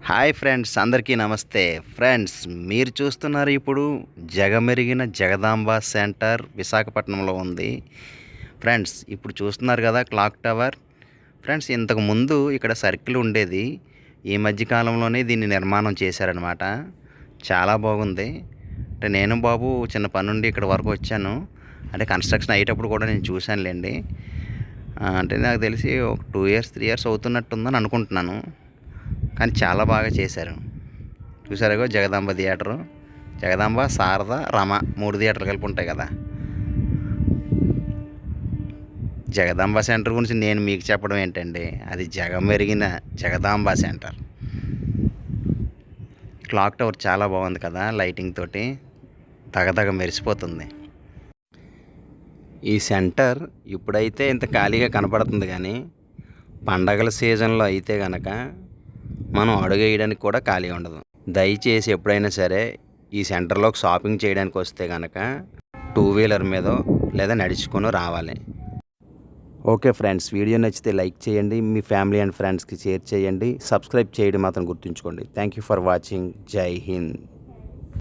Hi friends, అందరికీ నమస్తే. Friends, మీరు చూస్తున్నారు ఇప్పుడు జగమెరిగిన జగదాంబ సెంటర్ విశాఖపట్నంలో ఉంది. ఫ్రెండ్స్, ఇప్పుడు చూస్తున్నారు కదా క్లాక్ టవర్. ఫ్రెండ్స్, ఇంతకు ముందు ఇక్కడ సర్కిల్ ఉండేది. ఈ మధ్య కాలంలోనే దీన్ని నిర్మాణం చేశారనమాట. చాలా బాగుంది. అంటే నేను బాబు చిన్న పని నుండి ఇక్కడ వరకు వచ్చాను. అంటే కన్స్ట్రక్షన్ అయ్యేటప్పుడు కూడా నేను చూశానులేండి. అంటే నాకు తెలిసి ఒక 2 ఇయర్స్ 3 ఇయర్స్ అవుతున్నట్టుందని అనుకుంటున్నాను. కానీ చాలా బాగా చేశారు. చూసారుగా జగదాంబ థియేటరు, జగదాంబ, శారద, రమ 3 థియేటర్లు కలిపి ఉంటాయి కదా. జగదాంబ సెంటర్ గురించి నేను మీకు చెప్పడం ఏంటండి, అది జగమెరిగిన జగదాంబ సెంటర్. క్లాక్ టవర్ చాలా బాగుంది కదా, లైటింగ్ తోటి తగదగ మెరిసిపోతుంది. ఈ సెంటర్ ఇప్పుడైతే ఇంత ఖాళీగా కనపడుతుంది, కానీ పండగల సీజన్లో అయితే కనుక మనం అడుగు వేయడానికి కూడా ఖాళీ ఉండదు. దయచేసి ఎప్పుడైనా సరే ఈ సెంటర్లోకి షాపింగ్ చేయడానికి వస్తే కనుక 2 వీలర్ మీదో లేదా నడుచుకొని రావాలి. ఓకే ఫ్రెండ్స్, వీడియో నచ్చితే లైక్ చేయండి, మీ ఫ్యామిలీ అండ్ ఫ్రెండ్స్కి షేర్ చేయండి, సబ్స్క్రైబ్ చేయడం మాత్రం గుర్తుంచుకోండి. Thank you for watching. జై హింద్.